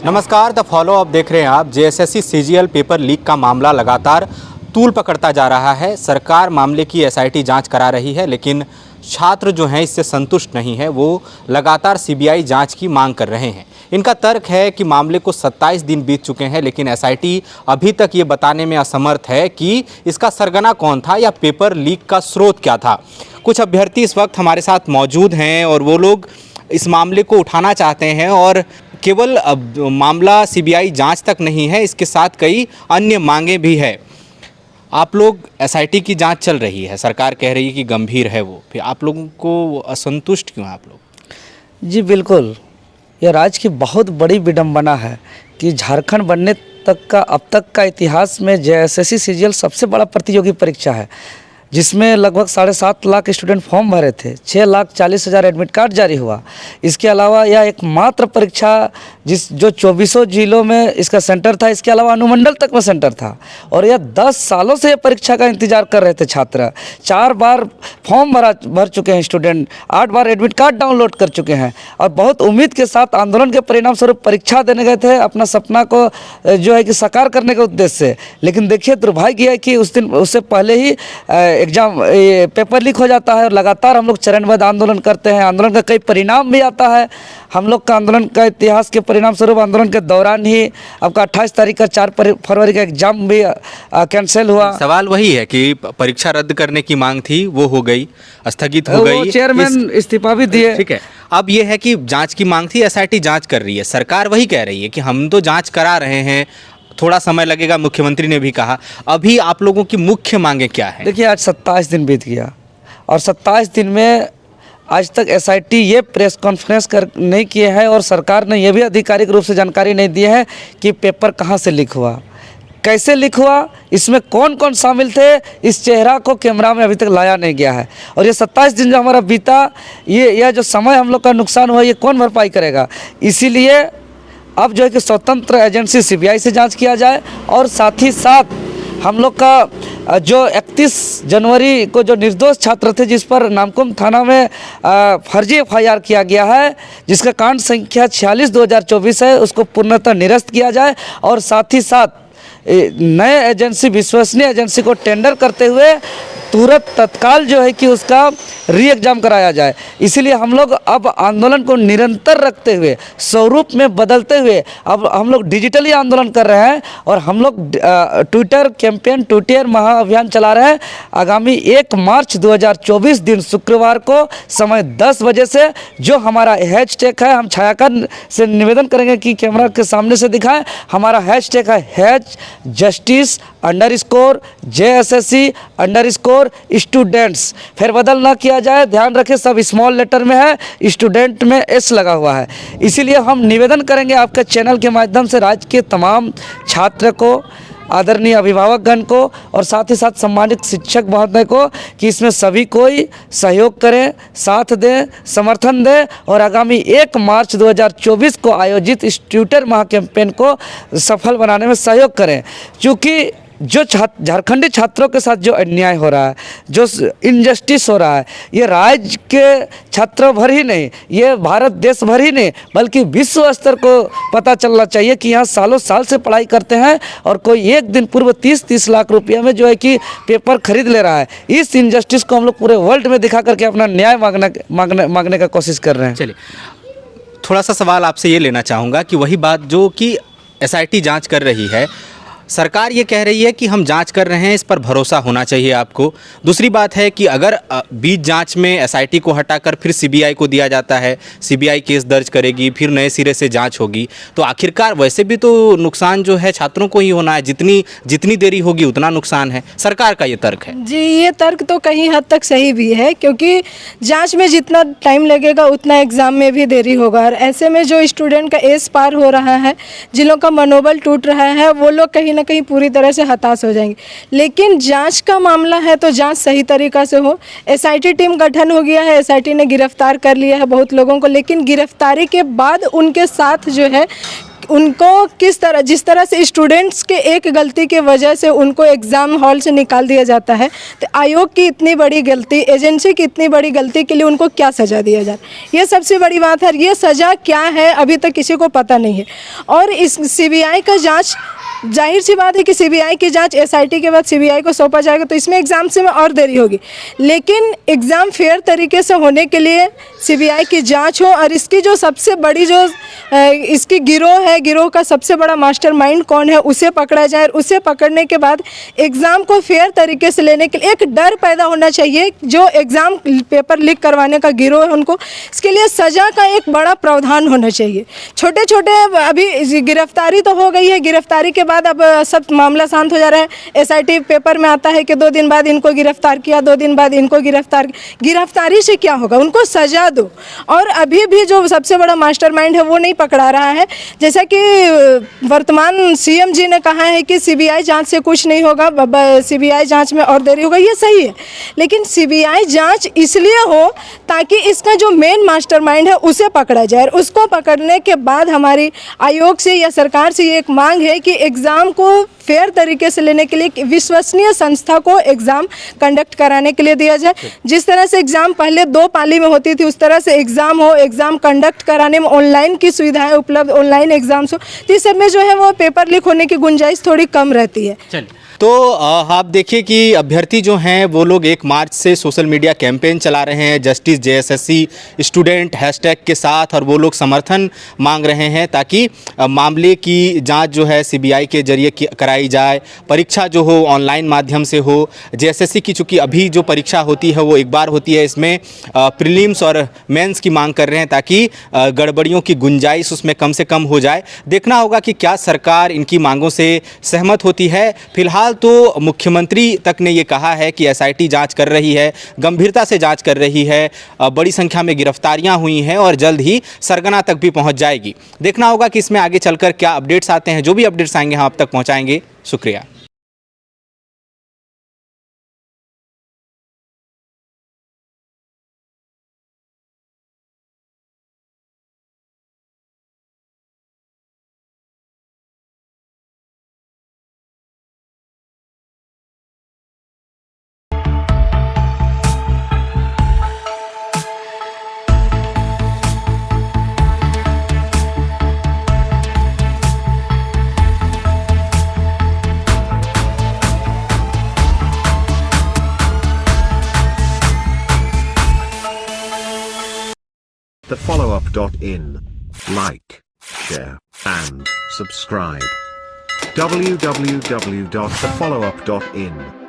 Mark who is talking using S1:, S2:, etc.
S1: नमस्कार, the follow up देख रहे हैं आप। जेएसएससी सीजीएल पेपर लीक का मामला लगातार तूल पकड़ता जा रहा है। सरकार मामले की एसआईटी जांच करा रही है, लेकिन छात्र जो हैं इससे संतुष्ट नहीं है। वो लगातार सीबीआई जांच की मांग कर रहे हैं। इनका तर्क है कि मामले को 27 दिन बीत चुके हैं, लेकिन एसआईटी अभी तक ये बताने में असमर्थ है कि इसका सरगना कौन था या पेपर लीक का स्रोत क्या था। कुछ अभ्यर्थी इस वक्त हमारे साथ मौजूद हैं और वो लोग इस मामले को उठाना चाहते हैं। और केवल मामला सीबीआई जांच तक नहीं है, इसके साथ कई अन्य मांगे भी है। आप लोग एसआईटी की जांच चल रही है, सरकार कह रही है कि गंभीर है वो, फिर आप लोगों को असंतुष्ट क्यों हैं आप लोग?
S2: जी बिल्कुल, यह राज्य की बहुत बड़ी विडंबना है कि झारखंड बनने तक का अब तक का इतिहास में जेएसएससी सीजीएल सबसे बड़ा प्रतियोगी परीक्षा है, जिसमें लगभग 7.5 लाख स्टूडेंट फॉर्म भरे थे। 6,40,000 एडमिट कार्ड जारी हुआ। इसके अलावा यह एकमात्र परीक्षा जो 24 जिलों में इसका सेंटर था, इसके अलावा अनुमंडल तक में सेंटर था। और यह 10 सालों से यह परीक्षा का इंतजार कर रहे थे छात्र। 4 बार फॉर्म भर चुके हैं स्टूडेंट, 8 बार एडमिट कार्ड डाउनलोड कर चुके हैं और बहुत उम्मीद के साथ आंदोलन के परिणाम स्वरूप परीक्षा देने गए थे, अपना सपना को जो है कि साकार करने के उद्देश्य से। लेकिन देखिए, दुर्भाग्य है कि उससे पहले ही एग्ज़ाम पेपर लीक हो जाता है और लगातार हम लोग चरणबद्ध आंदोलन करते हैं। आंदोलन का कई परिणाम भी आता है। हम लोग का आंदोलन का इतिहास के परिणाम स्वरूप आंदोलन के दौरान ही आपका 28 तारीख का 4 फरवरी का एग्जाम भी कैंसिल हुआ।
S1: सवाल वही है कि परीक्षा रद्द करने की मांग थी, वो हो गई, स्थगित हो गई।
S2: चेयरमैन इस्तीफा भी दिए।
S1: ठीक है, अब ये है कि जांच की मांग थी, एसआईटी जांच कर रही है। सरकार वही कह रही है कि हम तो जांच करा रहे हैं, थोड़ा समय लगेगा, मुख्यमंत्री ने भी कहा। अभी आप लोगों की मुख्य मांगे क्या है?
S2: देखिए, आज 27 दिन बीत गया और 27 दिन में आज तक एसआईटी ये प्रेस कॉन्फ्रेंस नहीं किए हैं और सरकार ने यह भी आधिकारिक रूप से जानकारी नहीं दी है कि पेपर कहाँ से लीक हुआ, कैसे लीक हुआ, इसमें कौन कौन शामिल थे। इस चेहरा को कैमरा में अभी तक लाया नहीं गया है। और ये 27 दिन जो हमारा बीता, यह जो समय हम लोग का नुकसान हुआ, ये कौन भरपाई करेगा। इसीलिए अब जो है कि स्वतंत्र एजेंसी सीबीआई से जांच किया जाए और साथ ही साथ हम लोग का जो 31 जनवरी को जो निर्दोष छात्र थे, जिस पर नामकुम थाना में फर्जी एफआईआर किया गया है, जिसका कांड संख्या 46/2024 है, उसको पूर्णतः निरस्त किया जाए और साथ ही साथ नए एजेंसी, विश्वसनीय एजेंसी को टेंडर करते हुए तुरंत तत्काल जो है कि उसका री एग्ज़ाम कराया जाए। इसीलिए हम लोग अब आंदोलन को निरंतर रखते हुए, स्वरूप में बदलते हुए अब हम लोग डिजिटली आंदोलन कर रहे हैं और हम लोग ट्विटर कैंपेन, ट्विटर महाअभियान चला रहे हैं। आगामी 1 मार्च 2024 दिन शुक्रवार को समय 10 बजे से जो हमारा हैशटैग है, हम छायांकन से निवेदन करेंगे कि कैमरा के सामने से दिखाएं। हमारा हैशटैग है #justice_JSSC_students। फिर बदल ना किया जाए, ध्यान रखें, सब स्मॉल लेटर में है, स्टूडेंट में एस लगा हुआ है। इसीलिए हम निवेदन करेंगे आपके चैनल के माध्यम से राज्य के तमाम छात्र को, आदरणीय अभिभावकगण को और साथ ही साथ सम्मानित शिक्षक महोदय को कि इसमें सभी कोई सहयोग करें, साथ दें, समर्थन दें और आगामी 1 मार्च 2024 को आयोजित इस ट्विटर महाकैंपेन को सफल बनाने में सहयोग करें। क्योंकि जो झारखंडी छात्रों के साथ जो अन्याय हो रहा है, जो इनजस्टिस हो रहा है, ये राज्य के छात्रों भर ही नहीं, ये भारत देश भर ही नहीं, बल्कि विश्व स्तर को पता चलना चाहिए कि यहाँ सालों साल से पढ़ाई करते हैं और कोई एक दिन पूर्व 30-30 लाख रुपये में जो है कि पेपर खरीद ले रहा है। इस इनजस्टिस को हम लोग पूरे वर्ल्ड में दिखा करके अपना न्याय मांगने का कोशिश कर रहे हैं।
S1: चलिए, थोड़ा सा सवाल आपसे ये लेना चाहूँगा कि वही बात जो कि एसआईटी जांच कर रही है, सरकार ये कह रही है कि हम जांच कर रहे हैं, इस पर भरोसा होना चाहिए आपको। दूसरी बात है कि अगर बीच जांच में एसआईटी को हटाकर फिर सीबीआई को दिया जाता है, सीबीआई केस दर्ज करेगी, फिर नए सिरे से जांच होगी, तो आखिरकार वैसे भी तो नुकसान जो है छात्रों को ही होना है। जितनी देरी होगी उतना नुकसान है। सरकार का ये तर्क है।
S3: जी, ये तर्क तो कहीं हद तक सही भी है, क्योंकि जांच में जितना टाइम लगेगा उतना एग्ज़ाम में भी देरी होगा। और ऐसे में जो स्टूडेंट का एज पार हो रहा है, जिन लोग का मनोबल टूट रहा है, वो लोग कहीं ना कहीं पूरी तरह से हताश हो जाएंगे। लेकिन जांच का मामला है तो जांच सही तरीक़ा से हो। एसआईटी टीम गठन हो गया है, एसआईटी ने गिरफ्तार कर लिया है बहुत लोगों को, लेकिन गिरफ्तारी के बाद उनके साथ जो है उनको किस तरह, जिस तरह से स्टूडेंट्स के एक गलती की वजह से उनको एग्ज़ाम हॉल से निकाल दिया जाता है, तो आयोग की इतनी बड़ी गलती, एजेंसी की इतनी बड़ी गलती के लिए उनको क्या सज़ा दिया जाए, ये सबसे बड़ी बात है। ये सज़ा क्या है अभी तक किसी को पता नहीं है। और इस सीबीआई का जांच, जाहिर सी बात है कि सीबीआई की जांच एसआईटी के बाद सीबीआई को सौंपा जाएगा, तो इसमें एग्ज़ाम से में और देरी होगी। लेकिन एग्ज़ाम फेयर तरीके से होने के लिए सीबीआई की जांच हो, और इसकी जो सबसे बड़ी जो इसकी गिरोह है, गिरोह का सबसे बड़ा मास्टरमाइंड कौन है, उसे पकड़ा जाए। और उसे पकड़ने के बाद एग्ज़ाम को फेयर तरीके से लेने के लिए एक डर पैदा होना चाहिए। जो एग्ज़ाम पेपर लीक करवाने का गिरोह है, उनको इसके लिए सज़ा का एक बड़ा प्रावधान होना चाहिए। छोटे छोटे अभी गिरफ्तारी तो हो गई है, गिरफ्तारी के बाद अब सब मामला शांत हो जा रहा है। एसआईटी पेपर में आता है कि 2 दिन बाद इनको गिरफ्तार किया, 2 दिन बाद इनको गिरफ्तारी से क्या होगा, उनको सजा दो। और अभी भी जो सबसे बड़ा मास्टरमाइंड है वो नहीं पकड़ा रहा है। जैसा कि वर्तमान सीएम जी ने कहा है कि सीबीआई जांच से कुछ नहीं होगा, सीबीआई जांच में और देरी होगा, ये सही है। लेकिन सीबीआई जांच इसलिए हो ताकि इसका जो मेन मास्टरमाइंड है उसे पकड़ा जाए। और उसको पकड़ने के बाद हमारी आयोग से या सरकार से ये एक मांग है कि एग्ज़ाम को फेयर तरीके से लेने के लिए विश्वसनीय संस्था को एग्ज़ाम कंडक्ट कराने के लिए दिया जाए। जिस तरह से एग्ज़ाम पहले 2 पाली में होती थी, उस तरह से एग्ज़ाम हो, एग्ज़ाम कंडक्ट कराने में ऑनलाइन की सुविधाएं उपलब्ध, ऑनलाइन एग्ज़ाम्स हो, तो इस सब में जो है वो पेपर लीक होने की गुंजाइश थोड़ी कम रहती है।
S1: चलिए, तो आप देखिए कि अभ्यर्थी जो हैं वो लोग 1 मार्च से सोशल मीडिया कैंपेन चला रहे हैं जस्टिस जेएसएससी स्टूडेंट हैशटैग के साथ, और वो लोग समर्थन मांग रहे हैं ताकि मामले की जांच जो है सीबीआई के जरिए कराई जाए, परीक्षा जो हो ऑनलाइन माध्यम से हो। जेएसएससी की चूँकि अभी जो परीक्षा होती है वो एक बार होती है, इसमें प्रीलिम्स और मेंस की मांग कर रहे हैं ताकि गड़बड़ियों की गुंजाइश उसमें कम से कम हो जाए। देखना होगा कि क्या सरकार इनकी मांगों से सहमत होती है। फिलहाल तो मुख्यमंत्री तक ने ये कहा है कि एसआईटी जांच कर रही है, गंभीरता से जांच कर रही है, बड़ी संख्या में गिरफ्तारियां हुई हैं और जल्द ही सरगना तक भी पहुंच जाएगी। देखना होगा कि इसमें आगे चलकर क्या अपडेट्स आते हैं। जो भी अपडेट्स आएंगे हम आप तक पहुंचाएंगे। शुक्रिया।
S4: thefollowup.in. Like, share, and subscribe. www.thefollowup.in